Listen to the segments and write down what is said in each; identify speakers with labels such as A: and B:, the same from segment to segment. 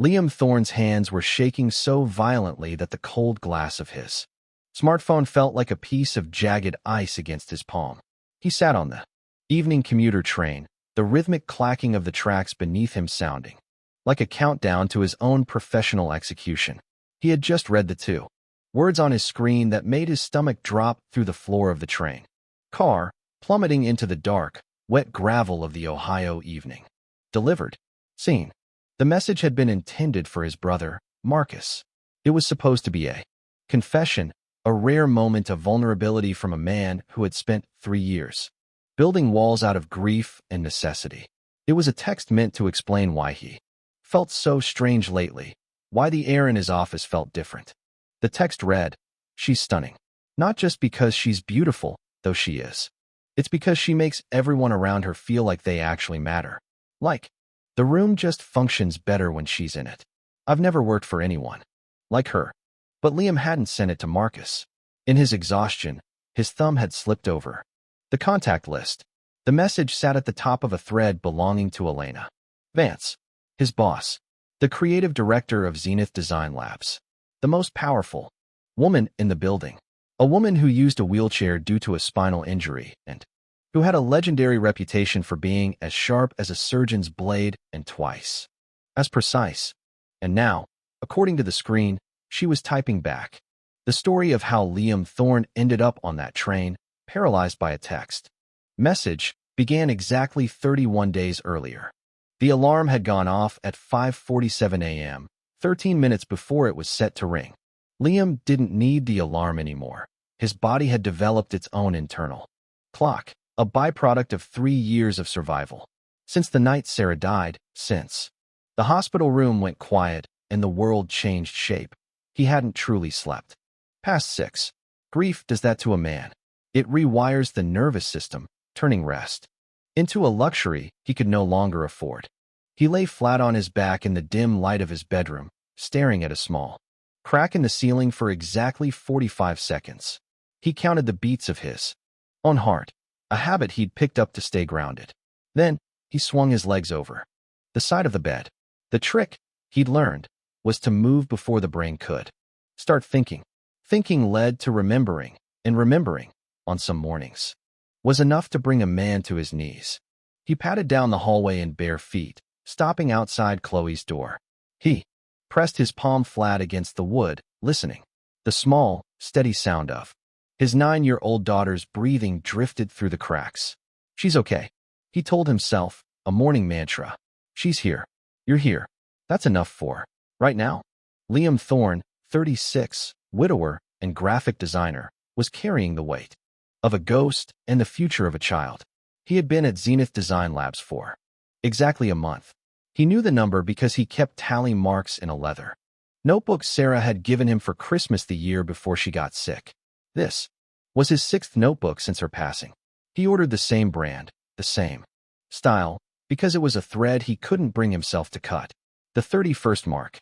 A: Liam Thorne's hands were shaking so violently that the cold glass of his smartphone felt like a piece of jagged ice against his palm. He sat on the evening commuter train, the rhythmic clacking of the tracks beneath him sounding like a countdown to his own professional execution. He had just read the two words on his screen that made his stomach drop through the floor of the train car, plummeting into the dark, wet gravel of the Ohio evening. Delivered. Seen. The message had been intended for his brother, Marcus. It was supposed to be a confession, a rare moment of vulnerability from a man who had spent 3 years building walls out of grief and necessity. It was a text meant to explain why he felt so strange lately, why the air in his office felt different. The text read, "She's stunning. Not just because she's beautiful, though she is. It's because she makes everyone around her feel like they actually matter. Like, the room just functions better when she's in it. I've never worked for anyone like her." But Liam hadn't sent it to Marcus. In his exhaustion, his thumb had slipped over the contact list. The message sat at the top of a thread belonging to Elena Vance, his boss, the creative director of Zenith Design Labs, the most powerful woman in the building, a woman who used a wheelchair due to a spinal injury and who had a legendary reputation for being as sharp as a surgeon's blade and twice as precise. And now, according to the screen, she was typing back the story of how Liam Thorne ended up on that train, paralyzed by a text message, began exactly 31 days earlier. The alarm had gone off at 5:47 a.m., 13 minutes before it was set to ring. Liam didn't need the alarm anymore. His body had developed its own internal clock, a byproduct of 3 years of survival. Since the night Sarah died, since the hospital room went quiet and the world changed shape, he hadn't truly slept. Past 6. Grief does that to a man. It rewires the nervous system, turning rest into a luxury he could no longer afford. He lay flat on his back in the dim light of his bedroom, staring at a small crack in the ceiling for exactly 45 seconds. He counted the beats of his own heart, a habit he'd picked up to stay grounded. Then, he swung his legs over the side of the bed. The trick, he'd learned, was to move before the brain could start thinking. Thinking led to remembering, and remembering, on some mornings, was enough to bring a man to his knees. He padded down the hallway in bare feet, stopping outside Chloe's door. He pressed his palm flat against the wood, listening. The small, steady sound of his 9-year-old daughter's breathing drifted through the cracks. "She's okay," he told himself, a morning mantra. "She's here. You're here. That's enough for right now." Liam Thorne, 36, widower and graphic designer, was carrying the weight of a ghost and the future of a child. He had been at Zenith Design Labs for exactly a month. He knew the number because he kept tally marks in a leather notebook Sarah had given him for Christmas the year before she got sick. This was his 6th notebook since her passing. He ordered the same brand, the same style, because it was a thread he couldn't bring himself to cut. The 31st mark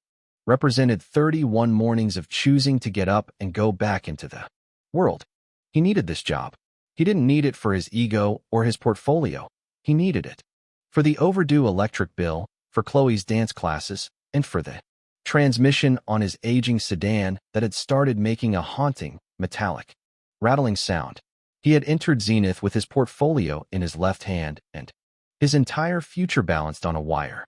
A: represented 31 mornings of choosing to get up and go back into the world. He needed this job. He didn't need it for his ego or his portfolio. He needed it for the overdue electric bill, for Chloe's dance classes, and for the transmission on his aging sedan that had started making a haunting, metallic, rattling sound. He had entered Zenith with his portfolio in his left hand and his entire future balanced on a wire.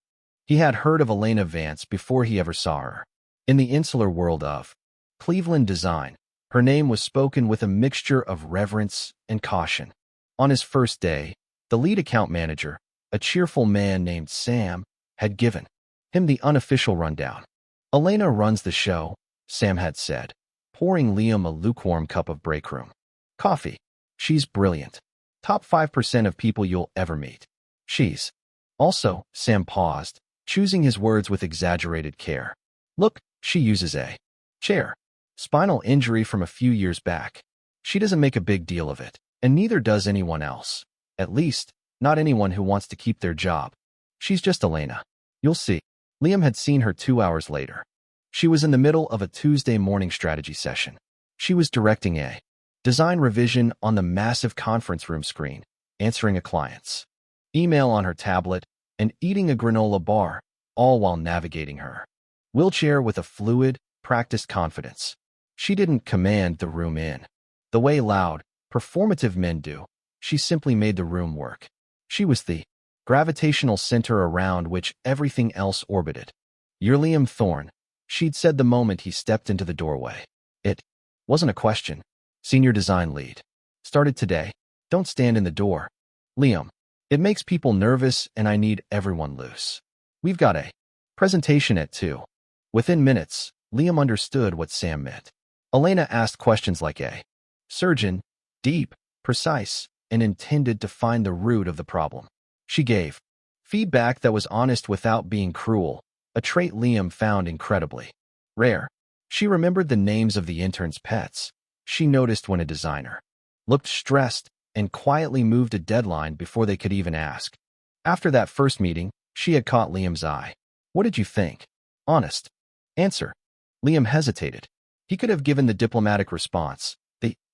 A: He had heard of Elena Vance before he ever saw her. In the insular world of Cleveland design, her name was spoken with a mixture of reverence and caution. On his first day, the lead account manager, a cheerful man named Sam, had given him the unofficial rundown. "Elena runs the show," Sam had said, pouring Liam a lukewarm cup of breakroom coffee. "She's brilliant. Top 5% of people you'll ever meet. She's also," Sam paused, choosing his words with exaggerated care. "Look, she uses a chair. Spinal injury from a few years back. She doesn't make a big deal of it, and neither does anyone else. At least, not anyone who wants to keep their job. She's just Elena. You'll see." Liam had seen her 2 hours later. She was in the middle of a Tuesday morning strategy session. She was directing a design revision on the massive conference room screen, answering a client's email on her tablet, and eating a granola bar, all while navigating her wheelchair with a fluid, practiced confidence. She didn't command the room in the way loud, performative men do. She simply made the room work. She was the gravitational center around which everything else orbited. "You're Liam Thorne," she'd said the moment he stepped into the doorway. It wasn't a question. "Senior design lead. Started today. Don't stand in the door, Liam. It makes people nervous and I need everyone loose. We've got a presentation at 2. Within minutes, Liam understood what Sam meant. Elena asked questions like a surgeon, deep, precise, and intended to find the root of the problem. She gave feedback that was honest without being cruel, a trait Liam found incredibly rare. She remembered the names of the interns' pets. She noticed when a designer looked stressed and quietly moved a deadline before they could even ask. After that first meeting, she had caught Liam's eye. "What did you think?" "Honest answer." Liam hesitated. He could have given the diplomatic response,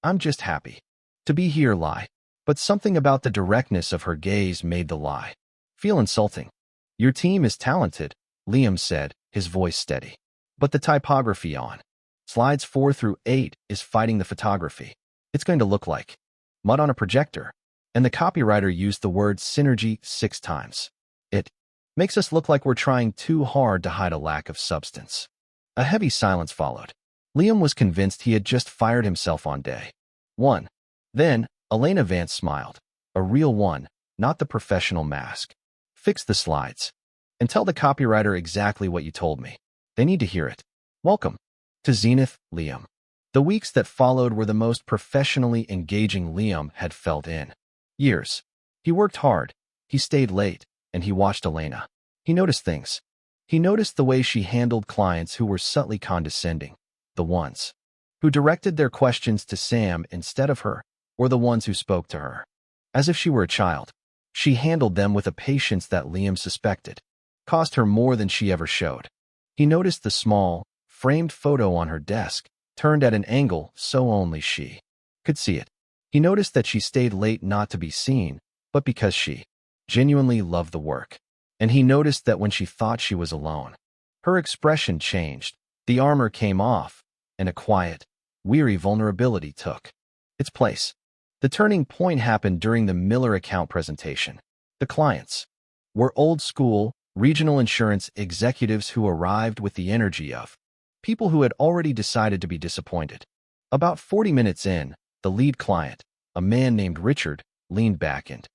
A: "I'm just happy to be here" lie. But something about the directness of her gaze made the lie feel insulting. "Your team is talented," Liam said, his voice steady. "But the typography on slides 4 through 8 is fighting the photography. It's going to look like mud on a projector." And the copywriter used the word synergy 6 times. "It makes us look like we're trying too hard to hide a lack of substance." A heavy silence followed. Liam was convinced he had just fired himself on day 1. Then, Elena Vance smiled. "A real one, not the professional mask. Fix the slides. And tell the copywriter exactly what you told me. They need to hear it." "Welcome to Zenith, Liam." The weeks that followed were the most professionally engaging Liam had felt in years. He worked hard, he stayed late, and he watched Elena. He noticed things. He noticed the way she handled clients who were subtly condescending, the ones who directed their questions to Sam instead of her, or the ones who spoke to her as if she were a child. She handled them with a patience that Liam suspected cost her more than she ever showed. He noticed the small, framed photo on her desk, turned at an angle so only she could see it. He noticed that she stayed late not to be seen, but because she genuinely loved the work. And he noticed that when she thought she was alone, her expression changed, the armor came off, and a quiet, weary vulnerability took its place. The turning point happened during the Miller account presentation. The clients were old-school, regional insurance executives who arrived with the energy of people who had already decided to be disappointed. About 40 minutes in, the lead client, a man named Richard, leaned back and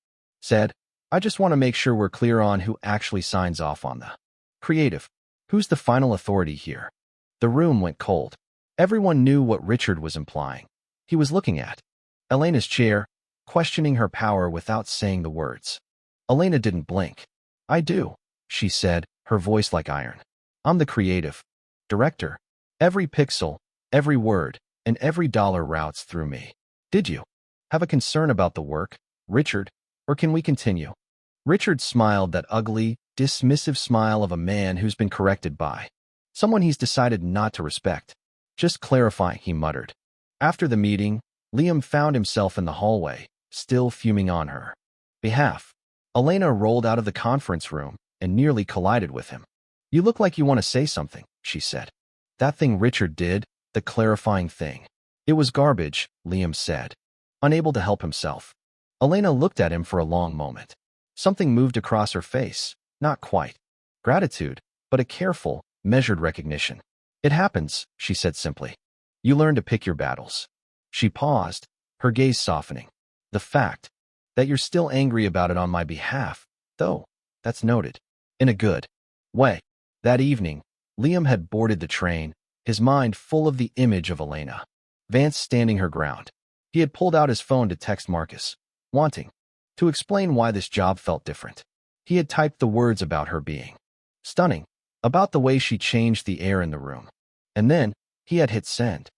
A: said, "I just want to make sure we're clear on who actually signs off on the creative. Who's the final authority here?" The room went cold. Everyone knew what Richard was implying. He was looking at Elena's chair, questioning her power without saying the words. Elena didn't blink. "I do," she said, her voice like iron. "I'm the creative director. Every pixel, every word, and every dollar routes through me. Did you have a concern about the work, Richard, or can we continue?" Richard smiled, that ugly, dismissive smile of a man who's been corrected by someone he's decided not to respect. "Just clarifying," he muttered. After the meeting, Liam found himself in the hallway, still fuming on her behalf. Elena rolled out of the conference room and nearly collided with him. "You look like you want to say something," she said. "That thing Richard did, the clarifying thing. It was garbage," Liam said, unable to help himself. Elena looked at him for a long moment. Something moved across her face, not quite gratitude, but a careful, measured recognition. "It happens," she said simply. "You learn to pick your battles." She paused, her gaze softening. "The fact that you're still angry about it on my behalf, though, that's noted. In a good way." That evening, Liam had boarded the train, his mind full of the image of Elena Vance standing her ground. He had pulled out his phone to text Marcus, wanting to explain why this job felt different. He had typed the words about her being stunning, about the way she changed the air in the room. And then, he had hit send.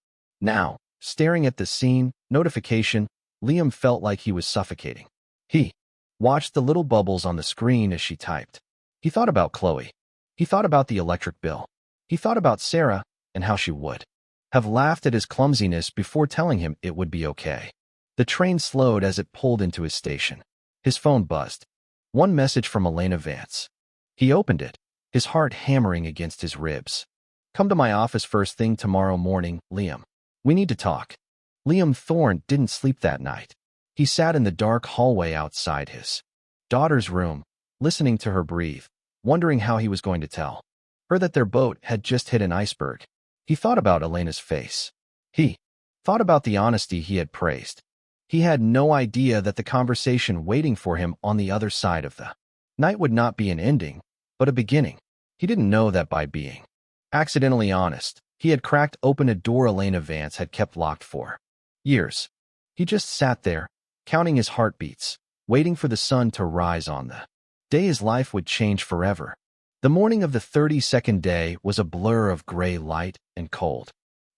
A: Now, staring at the scene, notification, Liam felt like he was suffocating. He watched the little bubbles on the screen as she typed. He thought about Chloe. He thought about the electric bill. He thought about Sarah and how she would have laughed at his clumsiness before telling him it would be okay. The train slowed as it pulled into his station. His phone buzzed. One message from Elena Vance. He opened it, his heart hammering against his ribs. Come to my office first thing tomorrow morning, Liam. We need to talk. Liam Thorne didn't sleep that night. He sat in the dark hallway outside his daughter's room, listening to her breathe, wondering how he was going to tell her that their boat had just hit an iceberg. He thought about Elena's face. He thought about the honesty he had praised. He had no idea that the conversation waiting for him on the other side of the night would not be an ending, but a beginning. He didn't know that by being accidentally honest, he had cracked open a door Elena Vance had kept locked for years. He just sat there, counting his heartbeats, waiting for the sun to rise on the day his life would change forever. The morning of the 32nd day was a blur of gray light and cold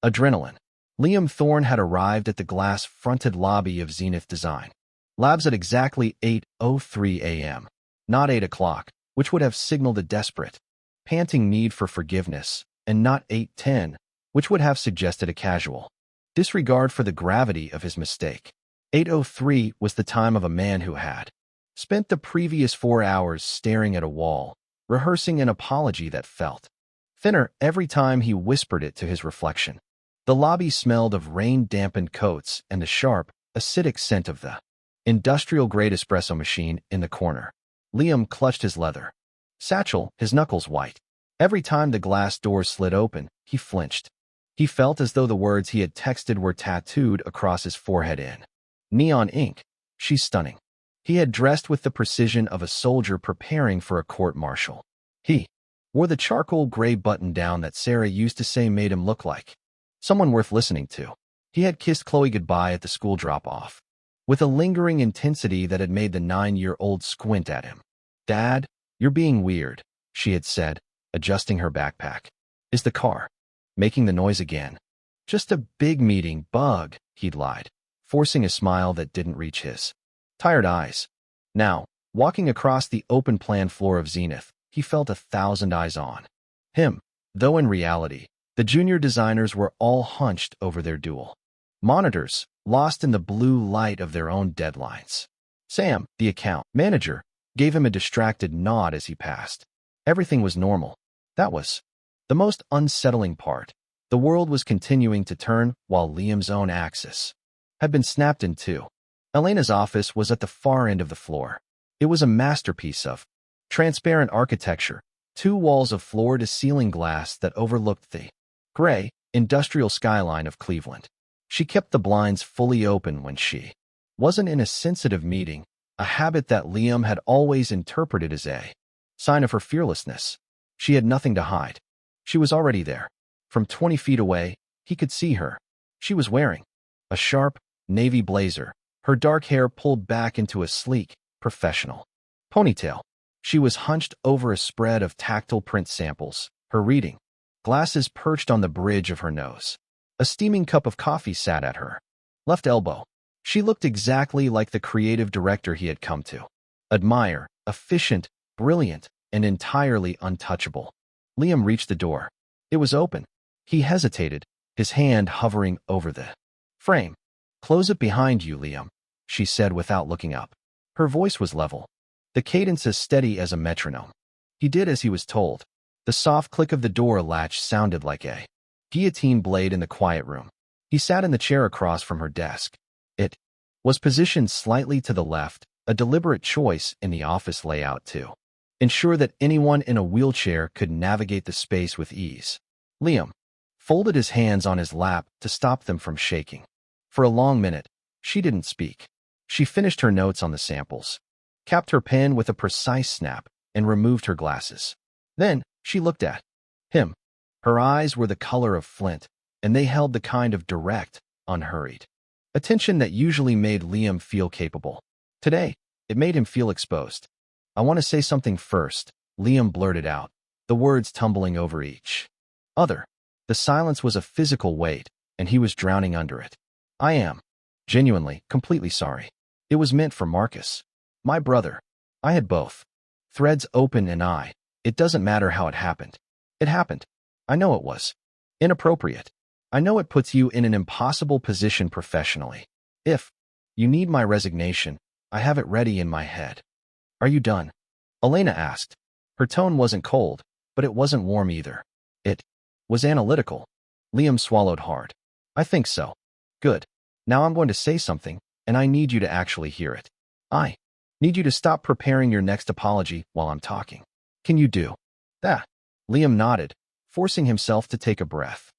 A: adrenaline. Liam Thorne had arrived at the glass-fronted lobby of Zenith Design Labs at exactly 8:03 a.m., not 8 o'clock, which would have signaled a desperate, panting need for forgiveness, and not 8:10, which would have suggested a casual disregard for the gravity of his mistake. 8:03 was the time of a man who had spent the previous 4 hours staring at a wall, rehearsing an apology that felt thinner every time he whispered it to his reflection. The lobby smelled of rain-dampened coats and the sharp, acidic scent of the industrial-grade espresso machine in the corner. Liam clutched his leather satchel, his knuckles white. Every time the glass door slid open, he flinched. He felt as though the words he had texted were tattooed across his forehead in neon ink. She's stunning. He had dressed with the precision of a soldier preparing for a court-martial. He wore the charcoal gray button-down that Sarah used to say made him look like someone worth listening to. He had kissed Chloe goodbye at the school drop-off, with a lingering intensity that had made the 9-year-old squint at him. "Dad, you're being weird," she had said, adjusting her backpack. "Is the car making the noise again?" "Just a big meeting bug," he'd lied, forcing a smile that didn't reach his tired eyes. Now, walking across the open-plan floor of Zenith, he felt 1,000 eyes on him, though in reality, the junior designers were all hunched over their dual monitors, lost in the blue light of their own deadlines. Sam, the account manager, gave him a distracted nod as he passed. Everything was normal. That was the most unsettling part. The world was continuing to turn while Liam's own axis had been snapped in two. Elena's office was at the far end of the floor. It was a masterpiece of transparent architecture, 2 walls of floor-to-ceiling glass that overlooked the gray, industrial skyline of Cleveland. She kept the blinds fully open when she wasn't in a sensitive meeting, a habit that Liam had always interpreted as a sign of her fearlessness. She had nothing to hide. She was already there. From 20 feet away, he could see her. She was wearing a sharp, navy blazer, her dark hair pulled back into a sleek, professional ponytail. She was hunched over a spread of tactile print samples, her reading glasses perched on the bridge of her nose. A steaming cup of coffee sat at her left elbow. She looked exactly like the creative director he had come to admire, efficient, brilliant, and entirely untouchable. Liam reached the door. It was open. He hesitated, his hand hovering over the frame. "Close it behind you, Liam," she said without looking up. Her voice was level, the cadence as steady as a metronome. He did as he was told. The soft click of the door latch sounded like a guillotine blade in the quiet room. He sat in the chair across from her desk. It was positioned slightly to the left, a deliberate choice in the office layout to ensure that anyone in a wheelchair could navigate the space with ease. Liam folded his hands on his lap to stop them from shaking. For a long minute, she didn't speak. She finished her notes on the samples, capped her pen with a precise snap, and removed her glasses. Then, she looked at him. Her eyes were the color of flint, and they held the kind of direct, unhurried attention that usually made Liam feel capable. Today, it made him feel exposed. "I want to say something first," Liam blurted out, the words tumbling over each other. The silence was a physical weight, and he was drowning under it. "I am genuinely, completely sorry. It was meant for Marcus. My brother. I had both threads open and it doesn't matter how it happened. It happened. I know it was inappropriate. I know it puts you in an impossible position professionally. If you need my resignation, I have it ready in my head." "Are you done?" Elena asked. Her tone wasn't cold, but it wasn't warm either. It Was analytical. Liam swallowed hard. I think so. Good. Now I'm going to say something, and I need you to actually hear it. I need you to stop preparing your next apology while I'm talking. Can you do that? Liam nodded, forcing himself to take a breath.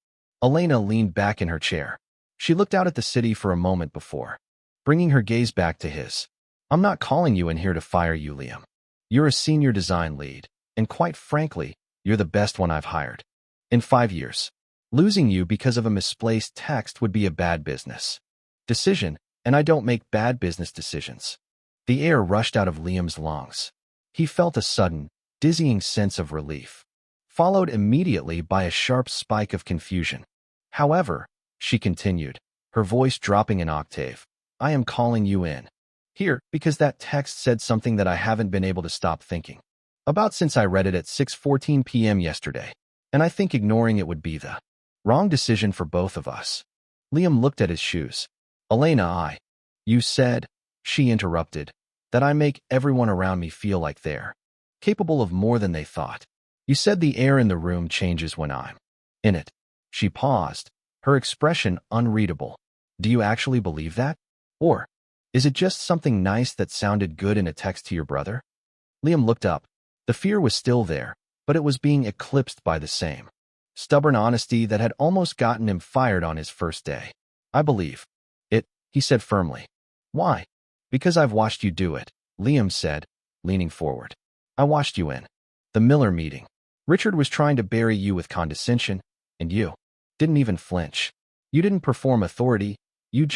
A: Elena leaned back in her chair. She looked out at the city for a moment before bringing her gaze back to his. I'm not calling you in here to fire you, Liam. You're a senior design lead, and quite frankly, you're the best one I've hired. In 5 years, losing you because of a misplaced text would be a bad business decision, and I don't make bad business decisions. The air rushed out of Liam's lungs. He felt a sudden, dizzying sense of relief, followed immediately by a sharp spike of confusion. However, she continued, her voice dropping an octave, I am calling you in here because that text said something that I haven't been able to stop thinking about since I read it at 6:14 p.m. yesterday, and I think ignoring it would be the wrong decision for both of us. Liam looked at his shoes. Elena, you said, she interrupted, that I make everyone around me feel like they're capable of more than they thought. You said the air in the room changes when I'm in it. She paused, her expression unreadable. Do you actually believe that? Or is it just something nice that sounded good in a text to your brother? Liam looked up. The fear was still there, but it was being eclipsed by the same stubborn honesty that had almost gotten him fired on his first day. I believe it, he said firmly. Why? Because I've watched you do it, Liam said, leaning forward. I watched you in the Miller meeting. Richard was trying to bury you with condescension, and you didn't even flinch. You didn't perform authority, you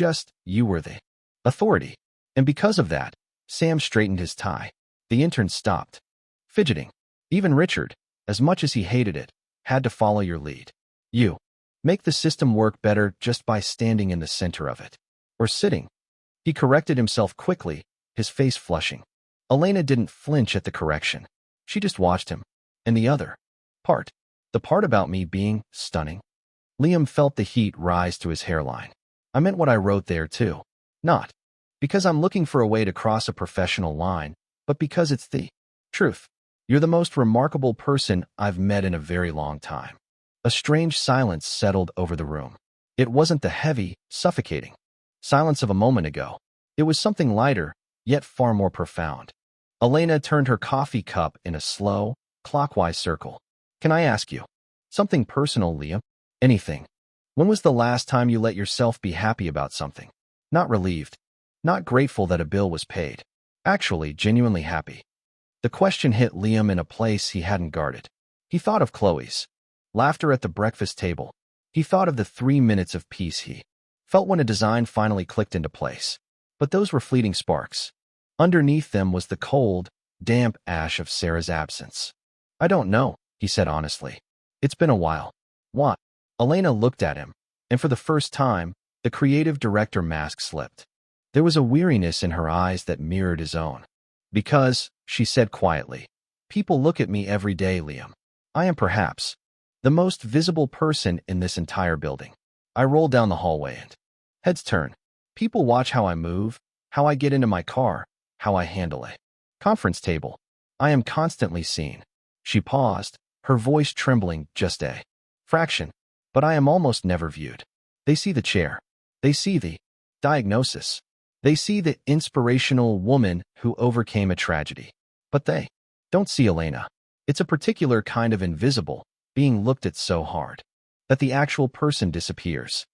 A: were the authority. And because of that, Sam straightened his tie. The intern stopped fidgeting. Even Richard, as much as he hated it, had to follow your lead. You make the system work better just by standing in the center of it. Or sitting. He corrected himself quickly, his face flushing. Elena didn't flinch at the correction. She just watched him. And the other part, the part about me being stunning. Liam felt the heat rise to his hairline. I meant what I wrote there too. Not because I'm looking for a way to cross a professional line, but because it's the truth. You're the most remarkable person I've met in a very long time. A strange silence settled over the room. It wasn't the heavy, suffocating silence of a moment ago. It was something lighter, yet far more profound. Elena turned her coffee cup in a slow, clockwise circle. Can I ask you something personal, Liam? Anything. When was the last time you let yourself be happy about something? Not relieved. Not grateful that a bill was paid. Actually, genuinely happy. The question hit Liam in a place he hadn't guarded. He thought of Chloe's laughter at the breakfast table. He thought of the 3 minutes of peace he felt when a design finally clicked into place. But those were fleeting sparks. Underneath them was the cold, damp ash of Sarah's absence. I don't know, he said honestly. It's been a while. What? Elena looked at him, and for the first time, the creative director mask slipped. There was a weariness in her eyes that mirrored his own. Because, she said quietly, people look at me every day, Liam. I am perhaps the most visible person in this entire building. I roll down the hallway and heads turn. People watch how I move, how I get into my car, how I handle a conference table. I am constantly seen. She paused, her voice trembling just a fraction. But I am almost never viewed. They see the chair. They see the diagnosis. They see the inspirational woman who overcame a tragedy. But they don't see Elena. It's a particular kind of invisible, being looked at so hard that the actual person disappears.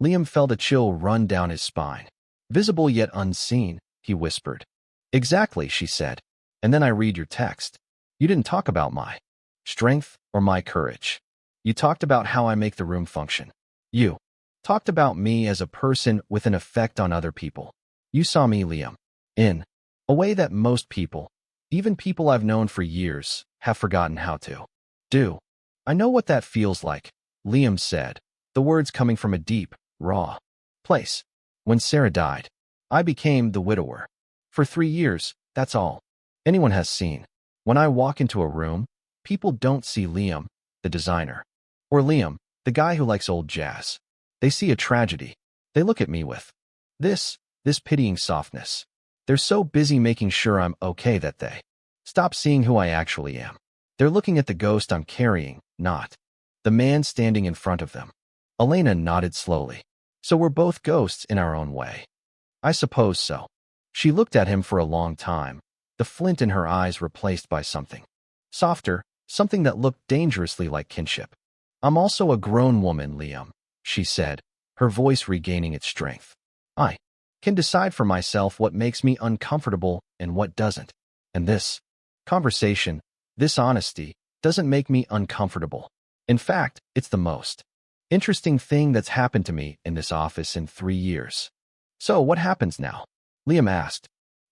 A: Liam felt a chill run down his spine. Visible yet unseen, he whispered. Exactly, she said. And then I read your text. You didn't talk about my strength or my courage. You talked about how I make the room function. You talked about me as a person with an effect on other people. You saw me, Liam, in a way that most people, even people I've known for years, have forgotten how to do. I know what that feels like, Liam said, the words coming from a deep, raw place. When Sarah died, I became the widower. For 3 years, that's all anyone has seen. When I walk into a room, people don't see Liam, the designer, or Liam, the guy who likes old jazz. They see a tragedy. They look at me with this pitying softness. They're so busy making sure I'm okay that they stop seeing who I actually am. They're looking at the ghost I'm carrying, not the man standing in front of them. Elena nodded slowly. So we're both ghosts in our own way. I suppose so. She looked at him for a long time, the flint in her eyes replaced by something softer, something that looked dangerously like kinship. I'm also a grown woman, Liam, she said, her voice regaining its strength. I can decide for myself what makes me uncomfortable and what doesn't. And this conversation, this honesty, doesn't make me uncomfortable. In fact, it's the most interesting thing that's happened to me in this office in 3 years. So what happens now? Liam asked.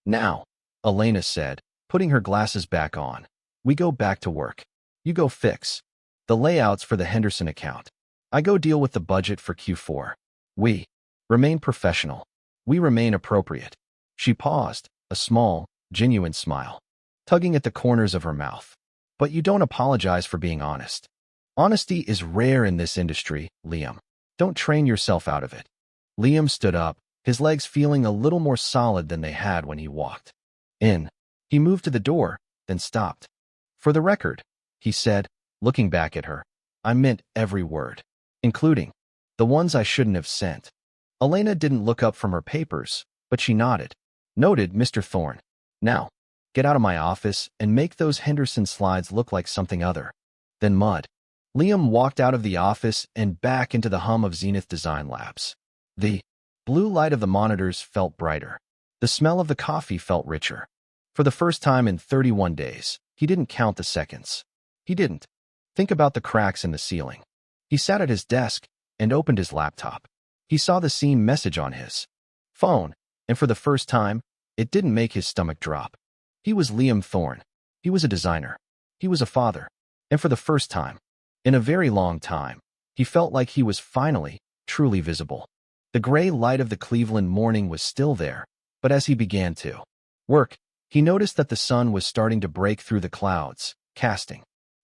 A: Now, Elena said, putting her glasses back on. We go back to work. You go fix the layouts for the Henderson account. I go deal with the budget for Q4. We remain professional. We remain appropriate. She paused, a small, genuine smile, tugging at the corners of her mouth. But you don't apologize for being honest. Honesty is rare in this industry, Liam. Don't train yourself out of it. Liam stood up, his legs feeling a little more solid than they had when he walked in. He moved to the door, then stopped. For the record, he said, looking back at her, I meant every word, including the ones I shouldn't have sent. Elena didn't look up from her papers, but she nodded. Noted, Mr. Thorne. Now, get out of my office and make those Henderson slides look like something other than mud. Liam walked out of the office and back into the hum of Zenith Design Labs. The blue light of the monitors felt brighter. The smell of the coffee felt richer. For the first time in 31 days, he didn't count the seconds. He didn't think about the cracks in the ceiling. He sat at his desk and opened his laptop. He saw the same message on his phone, and for the first time, it didn't make his stomach drop. He was Liam Thorne. He was a designer. He was a father. And for the first time, in a very long time, he felt like he was finally, truly visible. The gray light of the Cleveland morning was still there, but as he began to work, he noticed that the sun was starting to break through the clouds, casting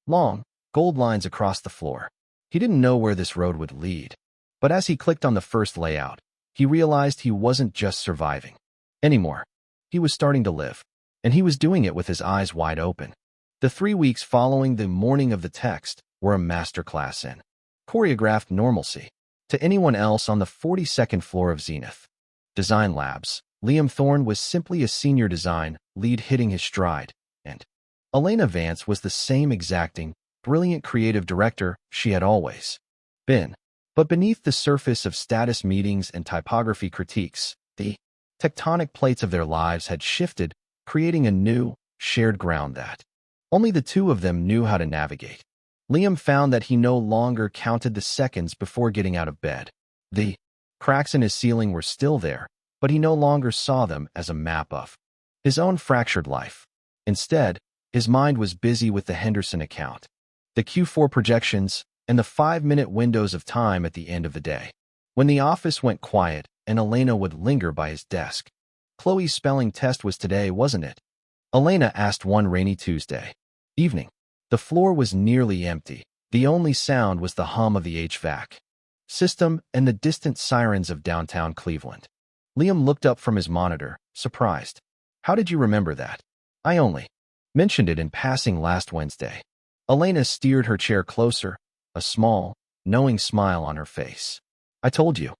A: long, gold lines across the floor. He didn't know where this road would lead, but as he clicked on the first layout, he realized he wasn't just surviving anymore. He was starting to live, and he was doing it with his eyes wide open. The 3 weeks following the morning of the text were a masterclass in choreographed normalcy. To anyone else on the 42nd floor of Zenith Design Labs, Liam Thorne was simply a senior design lead hitting his stride, and Elena Vance was the same exacting, brilliant creative director she had always been. But beneath the surface of status meetings and typography critiques, the tectonic plates of their lives had shifted, creating a new, shared ground that only the two of them knew how to navigate. Liam found that he no longer counted the seconds before getting out of bed. The cracks in his ceiling were still there, but he no longer saw them as a map of his own fractured life. Instead, his mind was busy with the Henderson account, the Q4 projections, and the 5-minute windows of time at the end of the day. When the office went quiet and Elena would linger by his desk. Chloe's spelling test was today, wasn't it? Elena asked one rainy Tuesday evening. The floor was nearly empty. The only sound was the hum of the HVAC system and the distant sirens of downtown Cleveland. Liam looked up from his monitor, surprised. How did you remember that? I only mentioned it in passing last Wednesday. Elena steered her chair closer, a small, knowing smile on her face. I told you.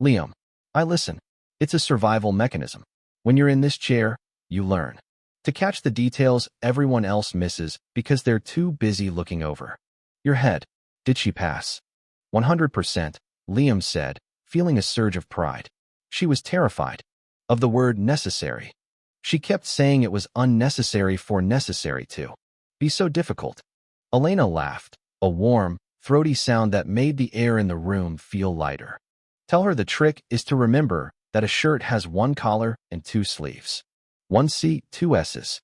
A: Liam, I listen. It's a survival mechanism. When you're in this chair, you learn to catch the details everyone else misses because they're too busy looking over your head. Did she pass? 100%, Liam said, feeling a surge of pride. She was terrified of the word necessary. She kept saying it was unnecessary for necessary to be so difficult. Elena laughed, a warm, throaty sound that made the air in the room feel lighter. Tell her the trick is to remember that a shirt has one collar and 2 sleeves. 1 C, 2 S's.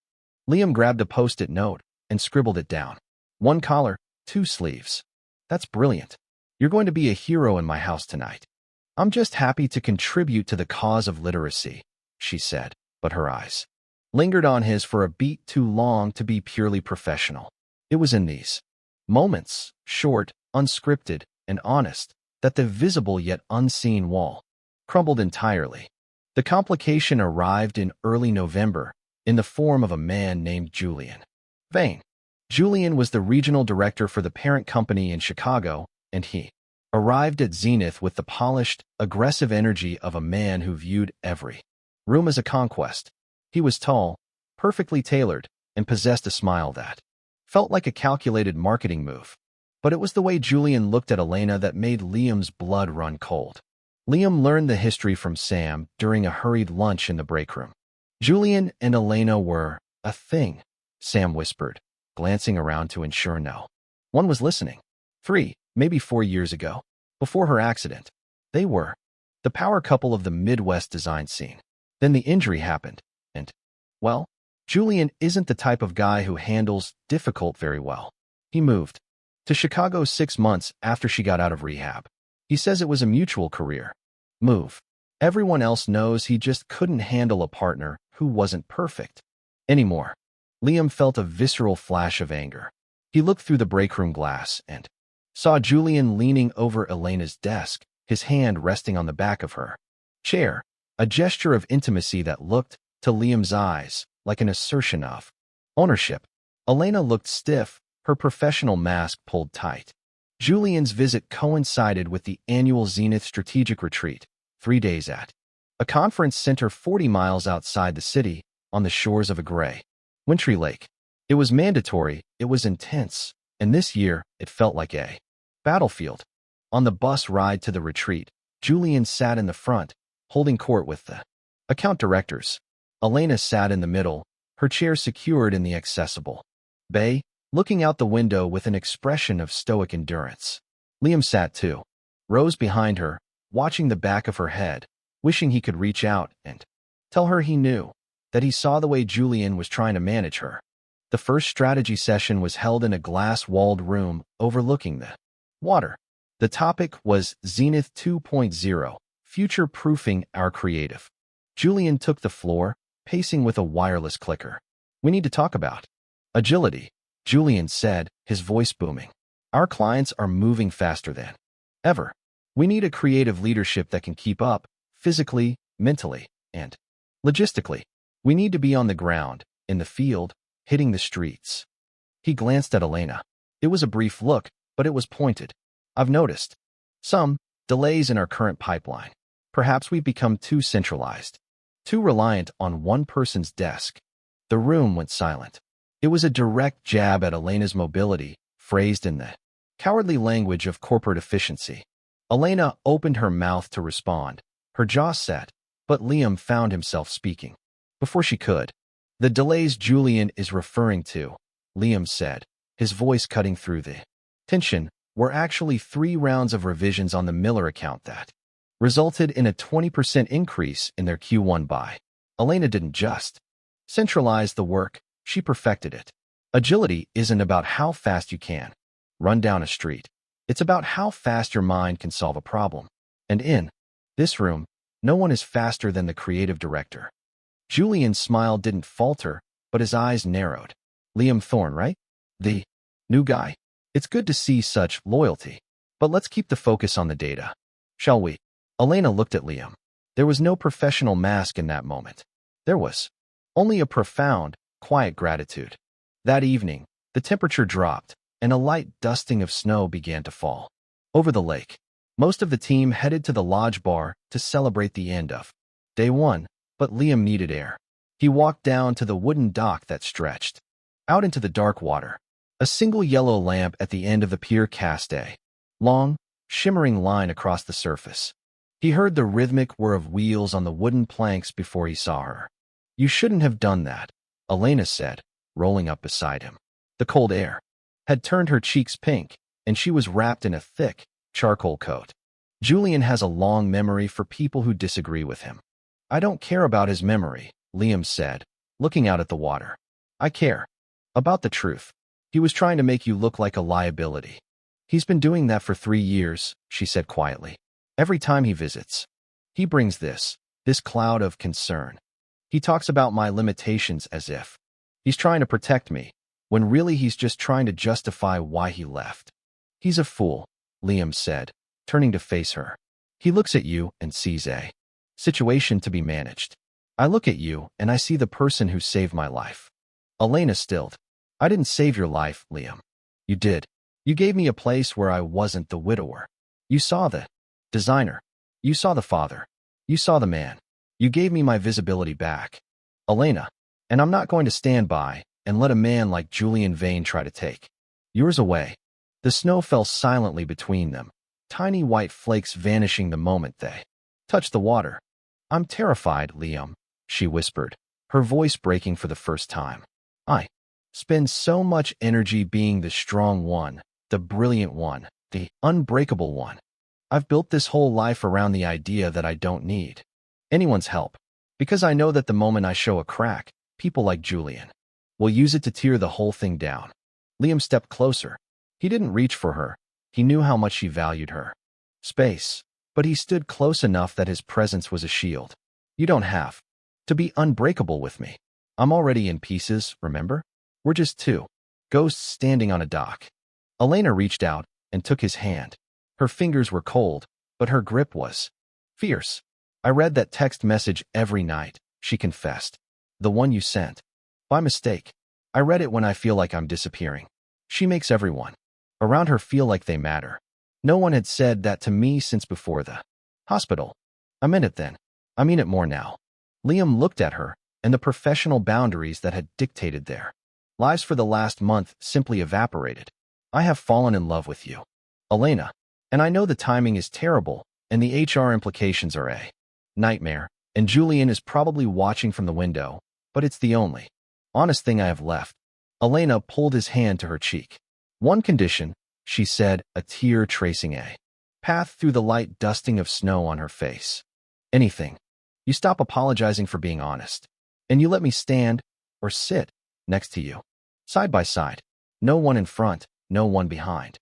A: Liam grabbed a post-it note and scribbled it down. 1 collar, 2 sleeves. That's brilliant. You're going to be a hero in my house tonight. I'm just happy to contribute to the cause of literacy, she said, but her eyes lingered on his for a beat too long to be purely professional. It was in these moments, short, unscripted, and honest, that the visible yet unseen wall crumbled entirely. The complication arrived in early November in the form of a man named Julian Vane. Julian was the regional director for the parent company in Chicago, and he arrived at Zenith with the polished, aggressive energy of a man who viewed every room as a conquest. He was tall, perfectly tailored, and possessed a smile that felt like a calculated marketing move. But it was the way Julian looked at Elena that made Liam's blood run cold. Liam learned the history from Sam during a hurried lunch in the break room. Julian and Elena were a thing, Sam whispered, glancing around to ensure no one was listening. 3, maybe 4 years ago, before her accident, they were the power couple of the Midwest design scene. Then the injury happened, and, well, Julian isn't the type of guy who handles difficult very well. He moved to Chicago 6 months after she got out of rehab. He says it was a mutual career move. Everyone else knows he just couldn't handle a partner who wasn't perfect anymore. Liam felt a visceral flash of anger. He looked through the break room glass and saw Julian leaning over Elena's desk, his hand resting on the back of her chair, a gesture of intimacy that looked, to Liam's eyes, like an assertion of ownership. Elena looked stiff, her professional mask pulled tight. Julian's visit coincided with the annual Zenith Strategic Retreat, 3 days at a conference center 40 miles outside the city, on the shores of a gray, wintry lake. It was mandatory, it was intense, and this year it felt like a battlefield. On the bus ride to the retreat, Julian sat in the front, holding court with the account directors. Elena sat in the middle, her chair secured in the accessible bay, looking out the window with an expression of stoic endurance. Liam sat 2 rows behind her, watching the back of her head, wishing he could reach out and tell her he knew, that he saw the way Julian was trying to manage her. The first strategy session was held in a glass-walled room overlooking the water. The topic was Zenith 2.0, future-proofing our creative. Julian took the floor, pacing with a wireless clicker. We need to talk about agility, Julian said, his voice booming. Our clients are moving faster than ever. We need a creative leadership that can keep up, physically, mentally, and logistically. We need to be on the ground, in the field, hitting the streets. He glanced at Elena. It was a brief look, but it was pointed. I've noticed some delays in our current pipeline. Perhaps we've become too centralized, too reliant on one person's desk. The room went silent. It was a direct jab at Elena's mobility, phrased in the cowardly language of corporate efficiency. Elena opened her mouth to respond, her jaw set, but Liam found himself speaking before she could. The delays Julian is referring to, Liam said, his voice cutting through the tension, were actually 3 rounds of revisions on the Miller account that resulted in a 20% increase in their Q1 buy. Elena didn't just centralize the work, she perfected it. Agility isn't about how fast you can run down a street. It's about how fast your mind can solve a problem. And in this room, no one is faster than the creative director. Julian's smile didn't falter, but his eyes narrowed. Liam Thorne, right? The new guy. It's good to see such loyalty. But let's keep the focus on the data, shall we? Elena looked at Liam. There was no professional mask in that moment. There was only a profound, quiet gratitude. That evening, the temperature dropped, and a light dusting of snow began to fall over the lake. Most of the team headed to the lodge bar to celebrate the end of day 1, but Liam needed air. He walked down to the wooden dock that stretched out into the dark water. A single yellow lamp at the end of the pier cast a long, shimmering line across the surface. He heard the rhythmic whir of wheels on the wooden planks before he saw her. You shouldn't have done that, Elena said, rolling up beside him. The cold air had turned her cheeks pink, and she was wrapped in a thick, charcoal coat. Julian has a long memory for people who disagree with him. I don't care about his memory, Liam said, looking out at the water. I care about the truth. He was trying to make you look like a liability. He's been doing that for 3 years, she said quietly. Every time he visits, he brings this cloud of concern. He talks about my limitations as if he's trying to protect me, when really he's just trying to justify why he left. He's a fool, Liam said, turning to face her. He looks at you and sees a situation to be managed. I look at you and I see the person who saved my life. Elena stilled. I didn't save your life, Liam. You did. You gave me a place where I wasn't the widower. You saw the designer. You saw the father. You saw the man. You gave me my visibility back. Elena. And I'm not going to stand by and let a man like Julian Vane try to take yours away. The snow fell silently between them, tiny white flakes vanishing the moment they touched the water. I'm terrified, Liam, she whispered, her voice breaking for the first time. I spend so much energy being the strong one, the brilliant one, the unbreakable one. I've built this whole life around the idea that I don't need anyone's help, because I know that the moment I show a crack, people like Julian will use it to tear the whole thing down. Liam stepped closer. He didn't reach for her. He knew how much she valued her space, but he stood close enough that his presence was a shield. You don't have to be unbreakable with me. I'm already in pieces, remember? We're just two ghosts standing on a dock. Elena reached out and took his hand. Her fingers were cold, but her grip was fierce. I read that text message every night, she confessed. The one you sent. By mistake. I read it when I feel like I'm disappearing. She makes everyone around her feel like they matter. No one had said that to me since before the hospital. I meant it then. I mean it more now. Liam looked at her, and the professional boundaries that had dictated their lives for the last month simply evaporated. I have fallen in love with you, Elena, and I know the timing is terrible, and the HR implications are a nightmare, and Julian is probably watching from the window, but it's the only honest thing I have left. Elena pulled his hand to her cheek. One condition, she said, a tear tracing a path through the light dusting of snow on her face. Anything. You stop apologizing for being honest, and you let me stand, or sit, next to you. Side by side. No one in front, no one behind.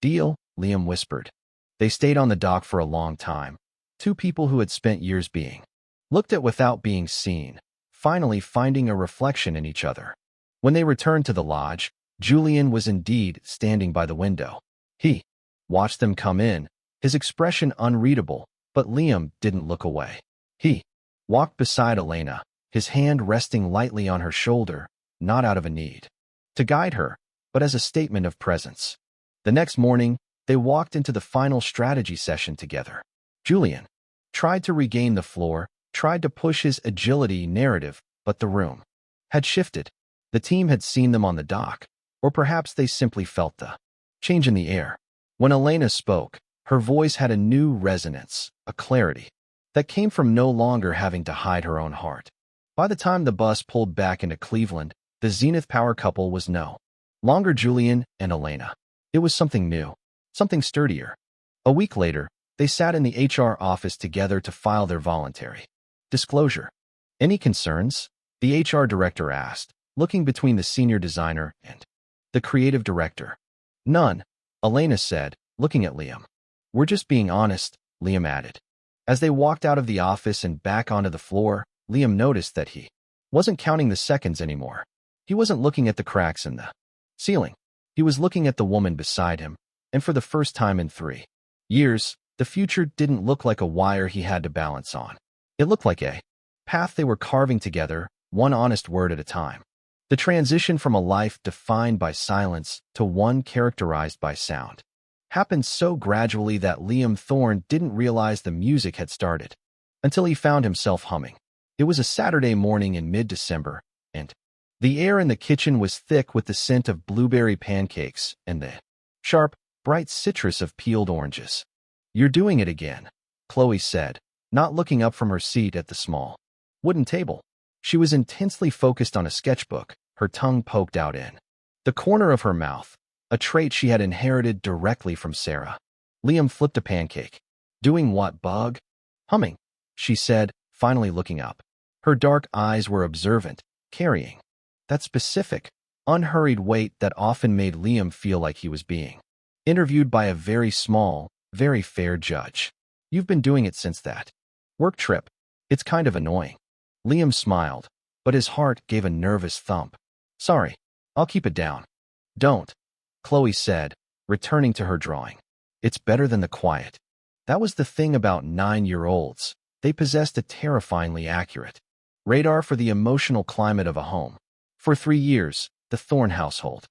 A: Deal, Liam whispered. They stayed on the dock for a long time. Two people who had spent years being looked at without being seen, finally finding a reflection in each other. When they returned to the lodge, Julian was indeed standing by the window. He watched them come in, his expression unreadable, but Liam didn't look away. He walked beside Elena, his hand resting lightly on her shoulder, not out of a need to guide her, but as a statement of presence. The next morning, they walked into the final strategy session together. Julian tried to regain the floor, tried to push his agility narrative, but the room had shifted. The team had seen them on the dock, or perhaps they simply felt the change in the air. When Elena spoke, her voice had a new resonance, a clarity that came from no longer having to hide her own heart. By the time the bus pulled back into Cleveland, the Zenith Power couple was no longer Julian and Elena. It was something new, something sturdier. A week later, they sat in the HR office together to file their voluntary disclosure. Any concerns? The HR director asked, looking between the senior designer and the creative director. None, Elena said, looking at Liam. We're just being honest, Liam added. As they walked out of the office and back onto the floor, Liam noticed that he wasn't counting the seconds anymore. He wasn't looking at the cracks in the ceiling. He was looking at the woman beside him, and for the first time in 3 years, the future didn't look like a wire he had to balance on. It looked like a path they were carving together, one honest word at a time. The transition from a life defined by silence to one characterized by sound happened so gradually that Liam Thorne didn't realize the music had started until he found himself humming. It was a Saturday morning in mid-December, and the air in the kitchen was thick with the scent of blueberry pancakes and the sharp, bright citrus of peeled oranges. You're doing it again, Chloe said, not looking up from her seat at the small wooden table. She was intensely focused on a sketchbook, her tongue poked out in the corner of her mouth, a trait she had inherited directly from Sarah. Liam flipped a pancake. Doing what, bug? Humming, she said, finally looking up. Her dark eyes were observant, carrying that specific, unhurried weight that often made Liam feel like he was being interviewed by a very small, very fair judge. You've been doing it since that work trip. It's kind of annoying. Liam smiled, but his heart gave a nervous thump. Sorry, I'll keep it down. Don't, Chloe said, returning to her drawing. It's better than the quiet. That was the thing about 9-year-olds. They possessed a terrifyingly accurate radar for the emotional climate of a home. For 3 years, the Thorne household,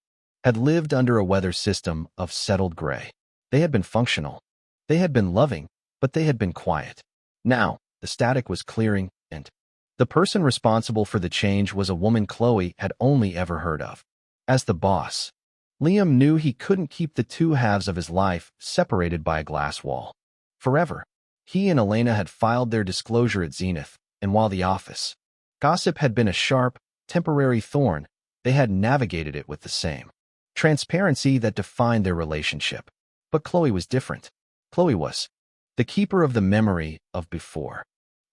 A: had lived under a weather system of settled gray. They had been functional. They had been loving, but they had been quiet. Now, the static was clearing, and the person responsible for the change was a woman Chloe had only ever heard of. As the boss, Liam knew he couldn't keep the two halves of his life separated by a glass wall. Forever. He and Elena had filed their disclosure at Zenith, and while the office gossip had been a sharp, temporary thorn, they had navigated it with the same transparency that defined their relationship. But Chloe was different. Chloe was the keeper of the memory of before.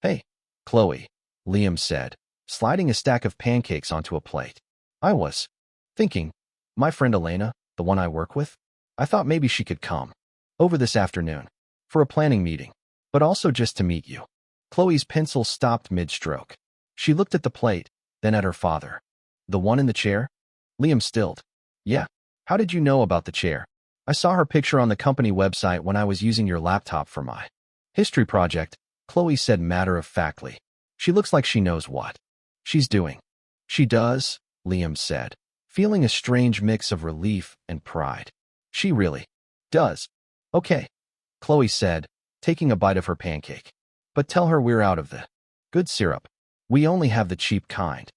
A: "Hey, Chloe," Liam said, sliding a stack of pancakes onto a plate. "I was thinking, my friend Elena, the one I work with, I thought maybe she could come over this afternoon for a planning meeting, but also just to meet you." Chloe's pencil stopped mid-stroke. She looked at the plate, then at her father. "The one in the chair?" Liam stilled. "Yeah. How did you know about the chair?" "I saw her picture on the company website when I was using your laptop for my history project," Chloe said matter-of-factly. "She looks like she knows what she's doing." "She does," Liam said, feeling a strange mix of relief and pride. "She really does." "Okay," Chloe said, taking a bite of her pancake. "But tell her we're out of the good syrup. We only have the cheap kind."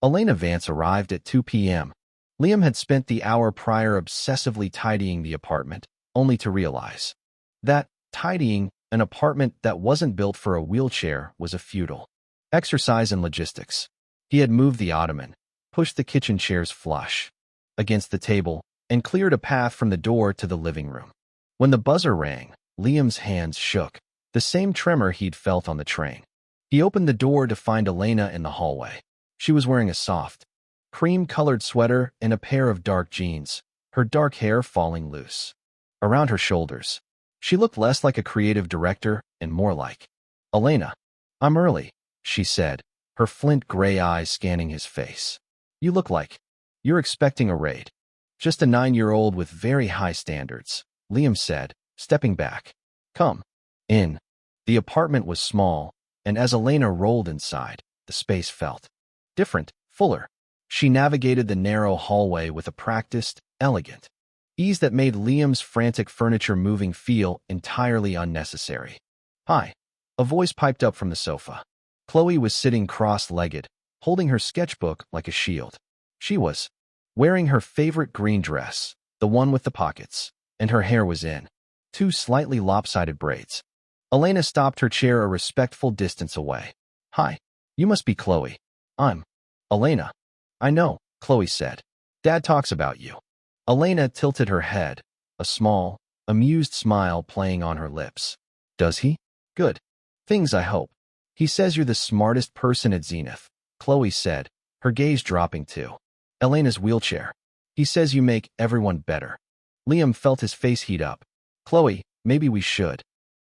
A: Elena Vance arrived at 2 p.m. Liam had spent the hour prior obsessively tidying the apartment, only to realize that tidying an apartment that wasn't built for a wheelchair was a futile exercise in logistics. He had moved the ottoman, pushed the kitchen chairs flush against the table, and cleared a path from the door to the living room. When the buzzer rang, Liam's hands shook, the same tremor he'd felt on the train. He opened the door to find Elena in the hallway. She was wearing a soft, cream-colored sweater and a pair of dark jeans, her dark hair falling loose around her shoulders. She looked less like a creative director and more like Elena. "I'm early," she said, her flint gray eyes scanning his face. "You look like you're expecting a raid." "Just a 9-year-old with very high standards," Liam said, stepping back. "Come in." The apartment was small, and as Elena rolled inside, the space felt different, fuller. She navigated the narrow hallway with a practiced, elegant ease that made Liam's frantic furniture moving feel entirely unnecessary. "Hi." A voice piped up from the sofa. Chloe was sitting cross-legged, holding her sketchbook like a shield. She was wearing her favorite green dress, the one with the pockets, and her hair was in 2 slightly lopsided braids. Elena stopped her chair a respectful distance away. "Hi. You must be Chloe." "I'm Elena." "I know," Chloe said. "Dad talks about you." Elena tilted her head, a small, amused smile playing on her lips. "Does he? Good. Things, I hope." "He says you're the smartest person at Zenith," Chloe said, her gaze dropping to Elena's wheelchair. "He says you make everyone better." Liam felt his face heat up. "Chloe, maybe we should."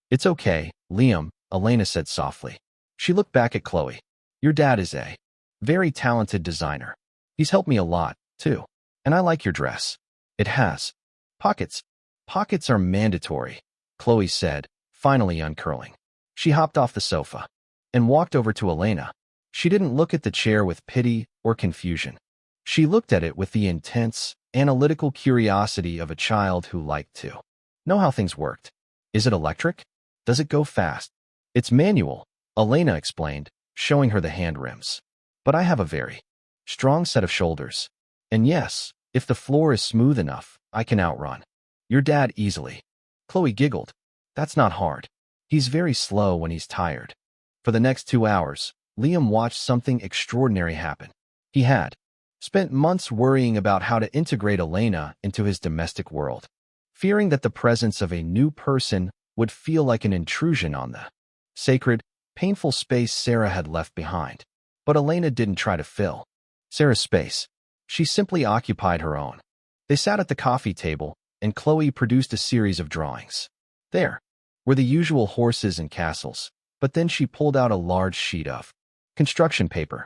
A: "It's okay, Liam," Elena said softly. She looked back at Chloe. "Your dad is a very talented designer. He's helped me a lot, too. And I like your dress. It has pockets." "Pockets are mandatory," Chloe said, finally uncurling. She hopped off the sofa and walked over to Elena. She didn't look at the chair with pity or confusion. She looked at it with the intense, analytical curiosity of a child who liked to know how things worked. "Is it electric? Does it go fast?" "It's manual," Elena explained, showing her the hand rims. "But I have a very strong set of shoulders. And yes, if the floor is smooth enough, I can outrun your dad easily." Chloe giggled. "That's not hard. He's very slow when he's tired." For the next 2 hours, Liam watched something extraordinary happen. He had spent months worrying about how to integrate Elena into his domestic world, fearing that the presence of a new person would feel like an intrusion on the sacred, painful space Sarah had left behind. But Elena didn't try to fill Sarah's space. She simply occupied her own. They sat at the coffee table, and Chloe produced a series of drawings. There were the usual horses and castles, but then she pulled out a large sheet of construction paper.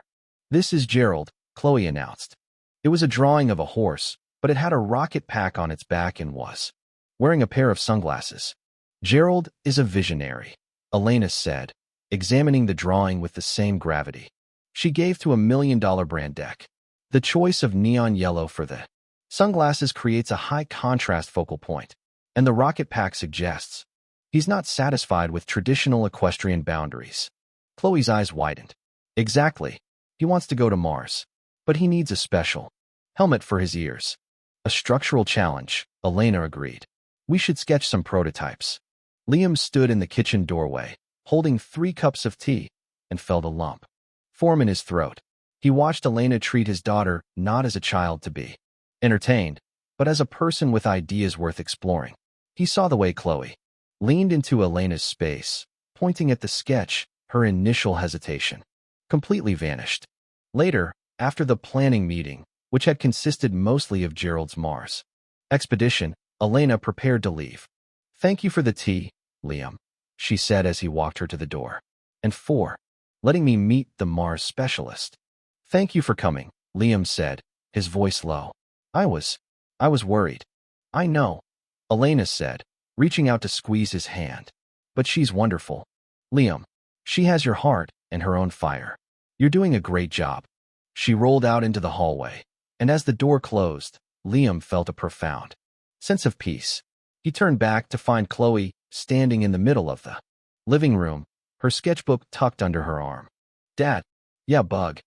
A: "This is Gerald," Chloe announced. It was a drawing of a horse, but it had a rocket pack on its back and was wearing a pair of sunglasses. "Gerald is a visionary," Elena said, examining the drawing with the same gravity she gave to a $1 million brand deck. The choice of neon yellow for the sunglasses creates a high contrast focal point, and the rocket pack suggests he's not satisfied with traditional equestrian boundaries. Chloe's eyes widened. Exactly. He wants to go to Mars, but he needs a special helmet for his ears. A structural challenge, Elena agreed. We should sketch some prototypes. Liam stood in the kitchen doorway, holding 3 cups of tea, and felt a lump form in his throat. He watched Elena treat his daughter not as a child to be entertained, but as a person with ideas worth exploring. He saw the way Chloe leaned into Elena's space, pointing at the sketch. Her initial hesitation completely vanished. Later, after the planning meeting, which had consisted mostly of Gerald's Mars expedition, Elena prepared to leave. "Thank you for the tea, Liam," she said as he walked her to the door. "And for letting me meet the Mars specialist." "Thank you for coming," Liam said, his voice low. I was worried." "I know," Elena said, reaching out to squeeze his hand. "But she's wonderful, Liam. She has your heart and her own fire. You're doing a great job." She rolled out into the hallway, and as the door closed, Liam felt a profound sense of peace. He turned back to find Chloe standing in the middle of the living room, her sketchbook tucked under her arm. "Dad." "Yeah, Bug."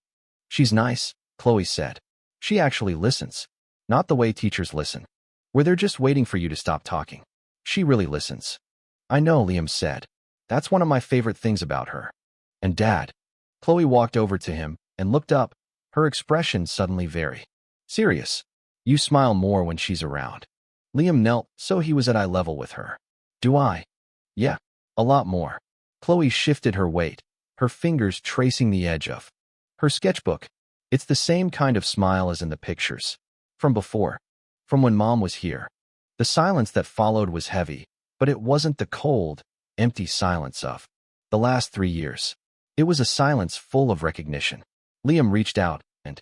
A: "She's nice," Chloe said. "She actually listens. Not the way teachers listen, where they're just waiting for you to stop talking. She really listens." "I know," Liam said. "That's one of my favorite things about her." "And Dad." Chloe walked over to him and looked up, her expression suddenly very serious. "You smile more when she's around." Liam knelt so he was at eye level with her. "Do I?" "Yeah, a lot more." Chloe shifted her weight, her fingers tracing the edge of her sketchbook. "It's the same kind of smile as in the pictures. From before. From when Mom was here." The silence that followed was heavy, but it wasn't the cold, empty silence of the last 3 years. It was a silence full of recognition. Liam reached out and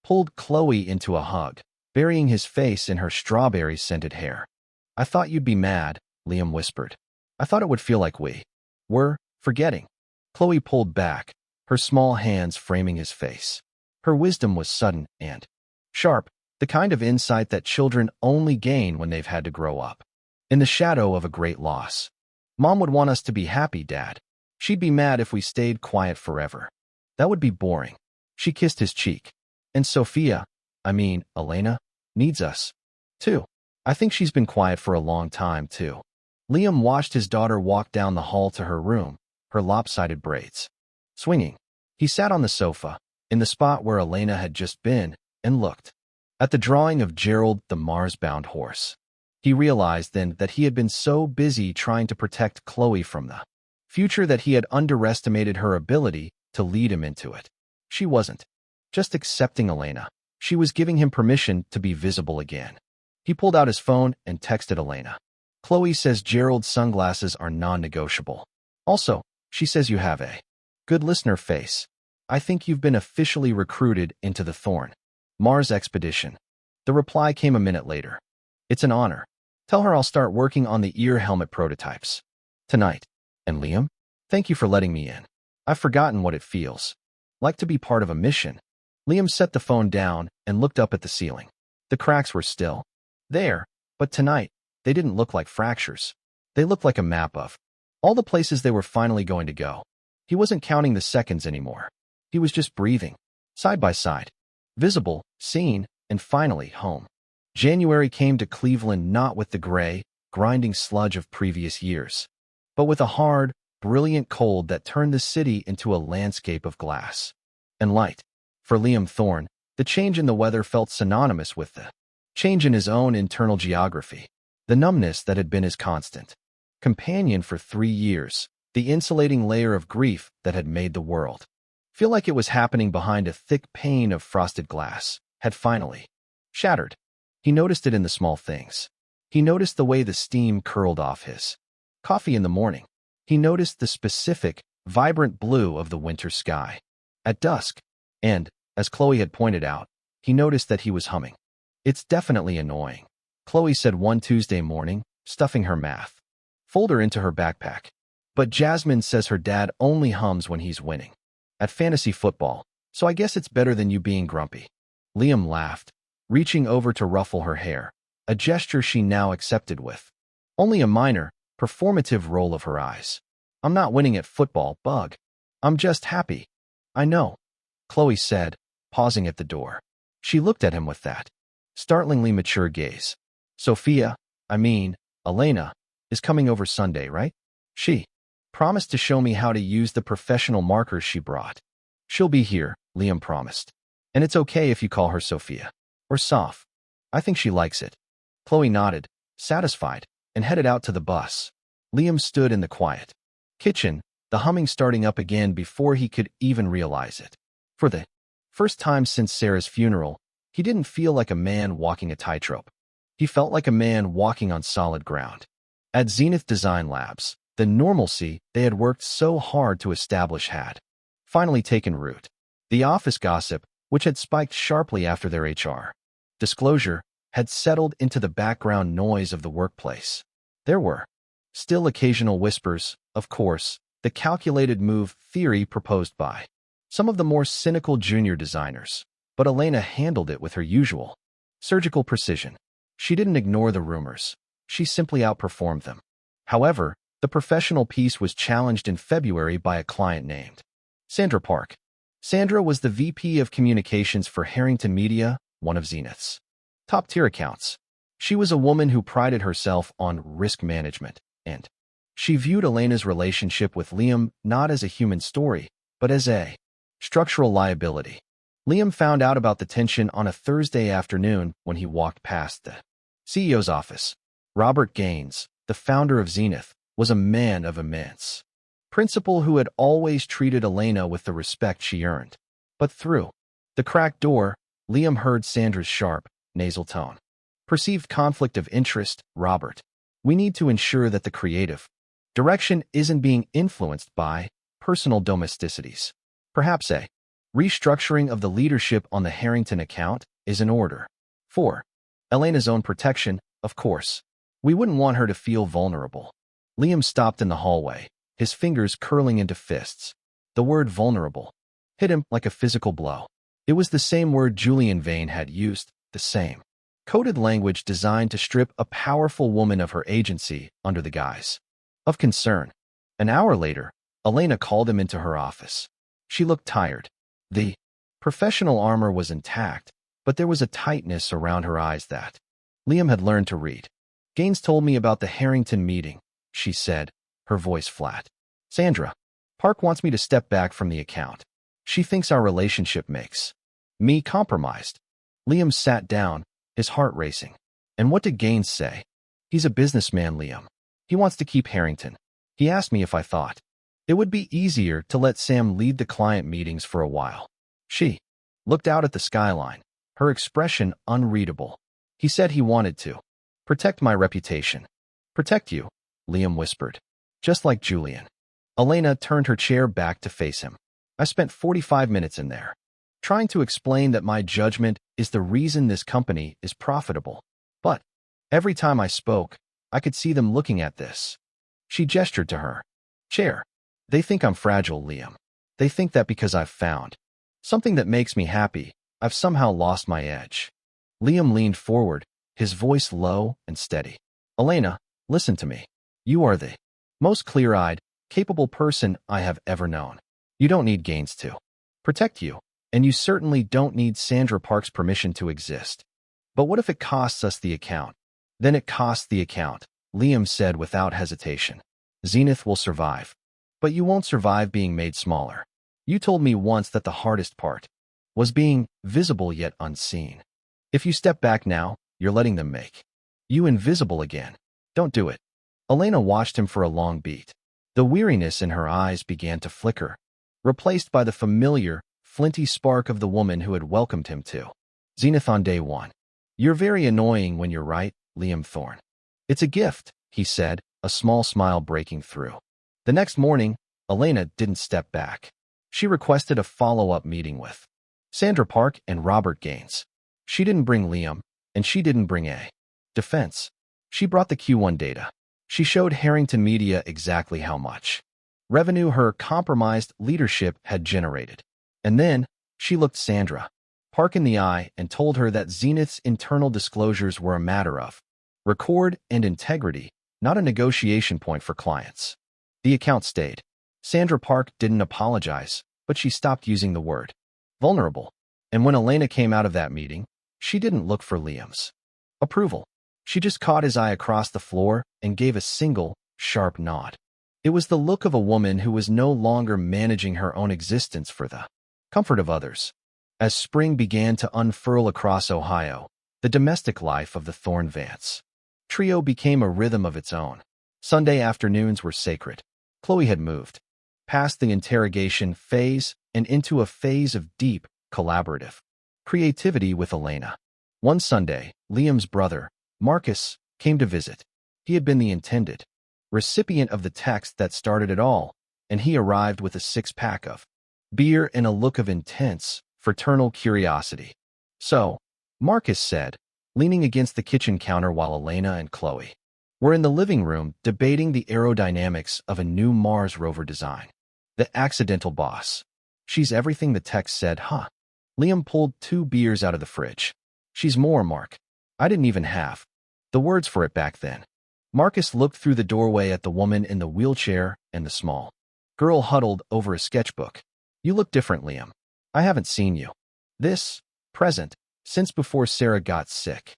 A: pulled Chloe into a hug, burying his face in her strawberry-scented hair. "I thought you'd be mad," Liam whispered. "I thought it would feel like we were forgetting." Chloe pulled back, her small hands framing his face. Her wisdom was sudden and sharp, the kind of insight that children only gain when they've had to grow up in the shadow of a great loss. "Mom would want us to be happy, Dad. She'd be mad if we stayed quiet forever. That would be boring." She kissed his cheek. "And Sophia, Elena, needs us, too. I think she's been quiet for a long time, too." Liam watched his daughter walk down the hall to her room, her lopsided braids swinging. He sat on the sofa, in the spot where Elena had just been, and looked at the drawing of Gerald the Mars-bound horse. He realized then that he had been so busy trying to protect Chloe from the future that he had underestimated her ability to lead him into it. She wasn't just accepting Elena. She was giving him permission to be visible again. He pulled out his phone and texted Elena. "Chloe says Gerald's sunglasses are non-negotiable. Also, she says you have a good listener face. I think you've been officially recruited into the Thorn Mars expedition." The reply came a minute later. "It's an honor. Tell her I'll start working on the ear helmet prototypes tonight. And Liam, thank you for letting me in. I've forgotten what it feels like to be part of a mission." Liam set the phone down and looked up at the ceiling. The cracks were still there, but tonight, they didn't look like fractures. They looked like a map of all the places they were finally going to go. He wasn't counting the seconds anymore. He was just breathing, side by side, visible, seen, and finally home. January came to Cleveland not with the gray, grinding sludge of previous years, but with a hard, brilliant cold that turned the city into a landscape of glass and light. For Liam Thorne, the change in the weather felt synonymous with the change in his own internal geography, the numbness that had been his constant companion for 3 years, the insulating layer of grief that had made the world feel like it was happening behind a thick pane of frosted glass, had finally shattered. He noticed it in the small things. He noticed the way the steam curled off his coffee in the morning. He noticed the specific, vibrant blue of the winter sky at dusk. And, as Chloe had pointed out, he noticed that he was humming. "It's definitely annoying," Chloe said one Tuesday morning, stuffing her math folder into her backpack. "But Jasmine says her dad only hums when he's winning at fantasy football, so I guess it's better than you being grumpy." Liam laughed, reaching over to ruffle her hair, a gesture she now accepted with only a minor, performative roll of her eyes. I'm not winning at football, bug. I'm just happy. I know, Chloe said, pausing at the door. She looked at him with that startlingly mature gaze. Sophia, Elena, is coming over Sunday, right? She promised to show me how to use the professional markers she brought. She'll be here, Liam promised. And it's okay if you call her Sophia. Or Soph. I think she likes it. Chloe nodded, satisfied, and headed out to the bus. Liam stood in the quiet kitchen, the humming starting up again before he could even realize it. For the first time since Sarah's funeral, he didn't feel like a man walking a tightrope. He felt like a man walking on solid ground. At Zenith Design Labs, the normalcy they had worked so hard to establish had finally taken root. The office gossip, which had spiked sharply after their HR disclosure, had settled into the background noise of the workplace. There were still occasional whispers, of course, the calculated move theory proposed by some of the more cynical junior designers, but Elena handled it with her usual surgical precision. She didn't ignore the rumors. She simply outperformed them. However, the professional piece was challenged in February by a client named Sandra Park. Sandra was the VP of Communications for Harrington Media, one of Zenith's top-tier accounts. She was a woman who prided herself on risk management, and she viewed Elena's relationship with Liam not as a human story, but as a structural liability. Liam found out about the tension on a Thursday afternoon when he walked past the CEO's office. Robert Gaines, the founder of Zenith, was a man of immense principle who had always treated Elena with the respect she earned. But through the cracked door, Liam heard Sandra's sharp, nasal tone. Perceived conflict of interest, Robert. We need to ensure that the creative direction isn't being influenced by personal domesticities. Perhaps a restructuring of the leadership on the Harrington account is in order. For Elena's own protection, of course. We wouldn't want her to feel vulnerable. Liam stopped in the hallway, his fingers curling into fists. The word vulnerable hit him like a physical blow. It was the same word Julian Vane had used, the same coded language designed to strip a powerful woman of her agency under the guise of concern. An hour later, Elena called him into her office. She looked tired. The professional armor was intact, but there was a tightness around her eyes that Liam had learned to read. Gaines told me about the Harrington meeting, she said, her voice flat. Sandra, Park wants me to step back from the account. She thinks our relationship makes me compromised. Liam sat down, his heart racing. And what did Gaines say? He's a businessman, Liam. He wants to keep Harrington. He asked me if I thought it would be easier to let Sam lead the client meetings for a while. She looked out at the skyline, her expression unreadable. He said he wanted to protect my reputation. Protect you, Liam whispered. Just like Julian. Elena turned her chair back to face him. I spent 45 minutes in there, trying to explain that my judgment is the reason this company is profitable. But every time I spoke, I could see them looking at this. She gestured to her chair. They think I'm fragile, Liam. They think that because I've found something that makes me happy, I've somehow lost my edge. Liam leaned forward, his voice low and steady. Elena, listen to me. You are the most clear-eyed, capable person I have ever known. You don't need Gaines to protect you, and you certainly don't need Sandra Park's permission to exist. But what if it costs us the account? Then it costs the account, Liam said without hesitation. Zenith will survive. But you won't survive being made smaller. You told me once that the hardest part was being visible yet unseen. If you step back now, you're letting them make you invisible again. Don't do it. Elena watched him for a long beat. The weariness in her eyes began to flicker, replaced by the familiar, flinty spark of the woman who had welcomed him to Zenith on day one. You're very annoying when you're right, Liam Thorne. It's a gift, he said, a small smile breaking through. The next morning, Elena didn't step back. She requested a follow-up meeting with Sandra Park and Robert Gaines. She didn't bring Liam, and she didn't bring a defense. She brought the Q1 data. She showed Harrington Media exactly how much revenue her compromised leadership had generated. And then, she looked Sandra Park in the eye and told her that Zenith's internal disclosures were a matter of record and integrity, not a negotiation point for clients. The account stayed. Sandra Park didn't apologize, but she stopped using the word vulnerable. And when Elena came out of that meeting, she didn't look for Liam's approval. She just caught his eye across the floor and gave a single, sharp nod. It was the look of a woman who was no longer managing her own existence for the comfort of others. As spring began to unfurl across Ohio, the domestic life of the Thorne Vance trio became a rhythm of its own. Sunday afternoons were sacred. Chloe had moved past the interrogation phase and into a phase of deep, collaborative creativity with Elena. One Sunday, Liam's brother, Marcus, came to visit. He had been the intended recipient of the text that started it all, and he arrived with a six-pack of beer and a look of intense, fraternal curiosity. So, Marcus said, leaning against the kitchen counter while Elena and Chloe were in the living room debating the aerodynamics of a new Mars rover design. The accidental boss. She's everything the text said, huh? Liam pulled 2 beers out of the fridge. She's more, Mark. I didn't even have the words for it back then. Marcus looked through the doorway at the woman in the wheelchair and the small girl huddled over a sketchbook. You look different, Liam. I haven't seen you present since before Sarah got sick.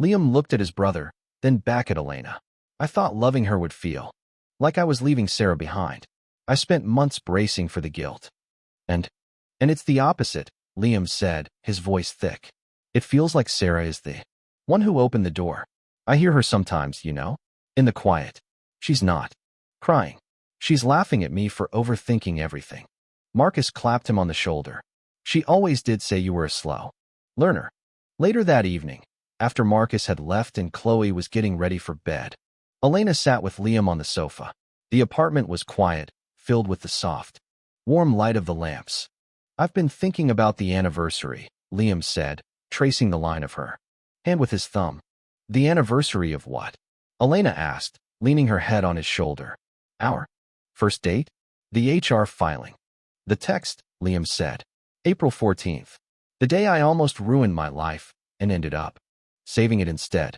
A: Liam looked at his brother, then back at Elena. I thought loving her would feel like I was leaving Sarah behind. I spent months bracing for the guilt. And it's the opposite, Liam said, his voice thick. It feels like Sarah is the one who opened the door. I hear her sometimes, you know, in the quiet. She's not crying. She's laughing at me for overthinking everything. Marcus clapped him on the shoulder. She always did say you were a slow learner. Later that evening, after Marcus had left and Chloe was getting ready for bed, Elena sat with Liam on the sofa. The apartment was quiet, filled with the soft, warm light of the lamps. I've been thinking about the anniversary, Liam said, tracing the line of her hand with his thumb. The anniversary of what? Elena asked, leaning her head on his shoulder. Our first date? The HR filing. The text, Liam said. April 14th. The day I almost ruined my life and ended up saving it instead.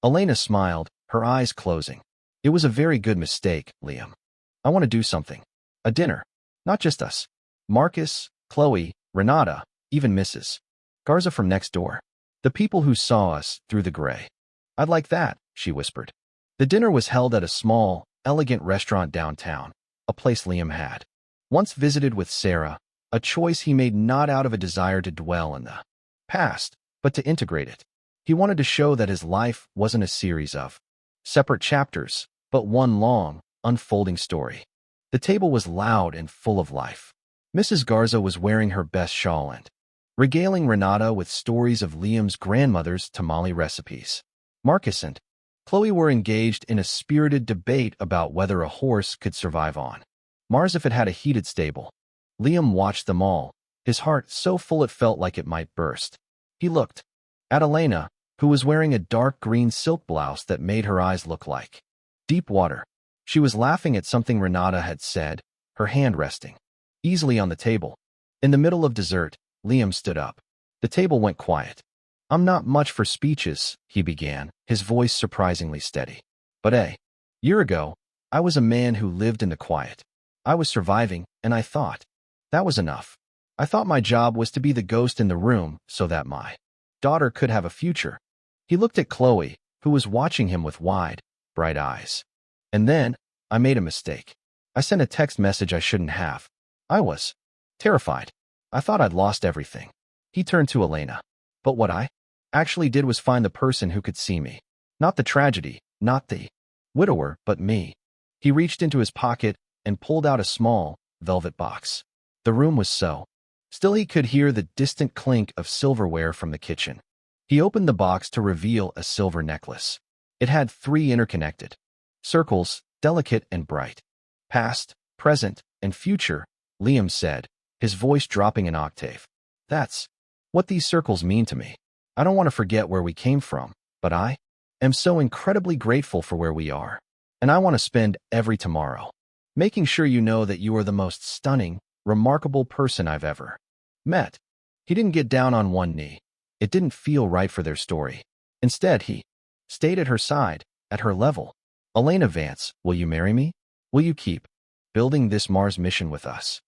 A: Elena smiled, her eyes closing. It was a very good mistake, Liam. I want to do something. A dinner. Not just us. Marcus, Chloe, Renata, even Mrs. Garza from next door. The people who saw us through the gray. I'd like that, she whispered. The dinner was held at a small, elegant restaurant downtown, a place Liam had once visited with Sarah, a choice he made not out of a desire to dwell in the past, but to integrate it. He wanted to show that his life wasn't a series of separate chapters, but one long, unfolding story. The table was loud and full of life. Mrs. Garza was wearing her best shawl and regaling Renata with stories of Liam's grandmother's tamale recipes. Marcus and Chloe were engaged in a spirited debate about whether a horse could survive on Mars if it had a heated stable. Liam watched them all, his heart so full it felt like it might burst. He looked at Elena, who was wearing a dark green silk blouse that made her eyes look like deep water. She was laughing at something Renata had said, her hand resting easily on the table. In the middle of dessert, Liam stood up. The table went quiet. I'm not much for speeches, he began, his voice surprisingly steady. But a year ago, I was a man who lived in the quiet. I was surviving, and I thought that was enough. I thought my job was to be the ghost in the room so that my daughter could have a future. He looked at Chloe, who was watching him with wide, bright eyes. And then, I made a mistake. I sent a text message I shouldn't have. I was terrified. I thought I'd lost everything. He turned to Elena. But what I actually did was find the person who could see me. Not the tragedy, not the widower, but me. He reached into his pocket and pulled out a small, velvet box. The room was so still he could hear the distant clink of silverware from the kitchen. He opened the box to reveal a silver necklace. It had 3 interconnected circles, delicate and bright. Past, present, and future, Liam said, his voice dropping an octave. That's what these circles mean to me. I don't want to forget where we came from, but I am so incredibly grateful for where we are. And I want to spend every tomorrow making sure you know that you are the most stunning, remarkable person I've ever met. He didn't get down on one knee. It didn't feel right for their story. Instead, he stayed at her side, at her level. Elena Vance, will you marry me? Will you keep building this Mars mission with us?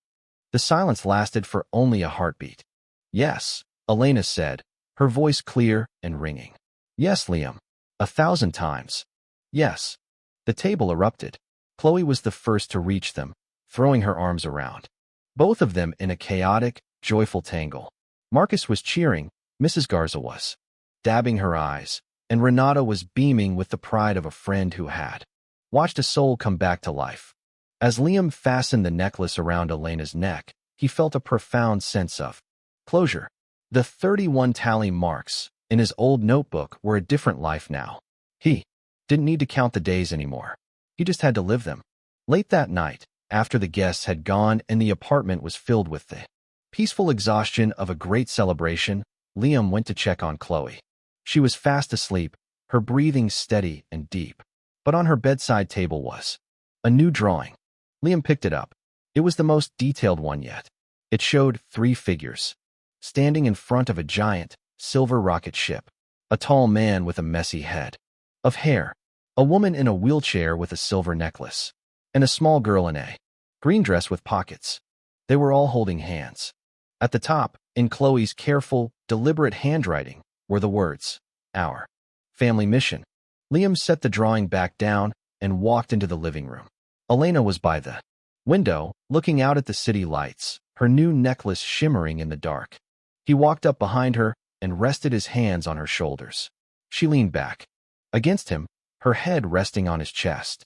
A: The silence lasted for only a heartbeat. Yes, Elena said, her voice clear and ringing. Yes, Liam. 1,000 times. Yes. The table erupted. Chloe was the first to reach them, throwing her arms around. Both of them in a chaotic, joyful tangle. Marcus was cheering, Mrs. Garza was dabbing her eyes, and Renata was beaming with the pride of a friend who had watched a soul come back to life. As Liam fastened the necklace around Elena's neck, he felt a profound sense of closure. The 31 tally marks in his old notebook were a different life now. He didn't need to count the days anymore. He just had to live them. Late that night, after the guests had gone and the apartment was filled with the peaceful exhaustion of a great celebration, Liam went to check on Chloe. She was fast asleep, her breathing steady and deep. But on her bedside table was a new drawing. Liam picked it up. It was the most detailed one yet. It showed 3 figures, standing in front of a giant, silver rocket ship. A tall man with a messy head of hair, a woman in a wheelchair with a silver necklace, and a small girl in a green dress with pockets. They were all holding hands. At the top, in Chloe's careful, deliberate handwriting, were the words, "Our family mission." Liam set the drawing back down and walked into the living room. Elena was by the window, looking out at the city lights, her new necklace shimmering in the dark. He walked up behind her and rested his hands on her shoulders. She leaned back against him, her head resting on his chest.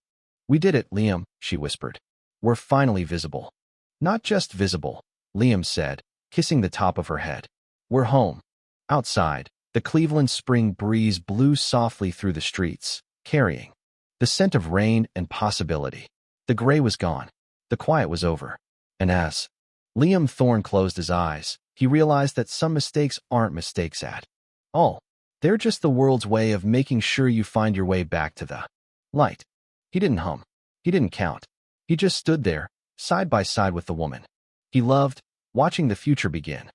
A: "We did it, Liam," she whispered. "We're finally visible." "Not just visible," Liam said, kissing the top of her head. "We're home." Outside, the Cleveland spring breeze blew softly through the streets, carrying the scent of rain and possibility. The gray was gone. The quiet was over. And as Liam Thorne closed his eyes, he realized that some mistakes aren't mistakes at all. They're just the world's way of making sure you find your way back to the light. He didn't hum. He didn't count. He just stood there, side by side with the woman he loved, watching the future begin.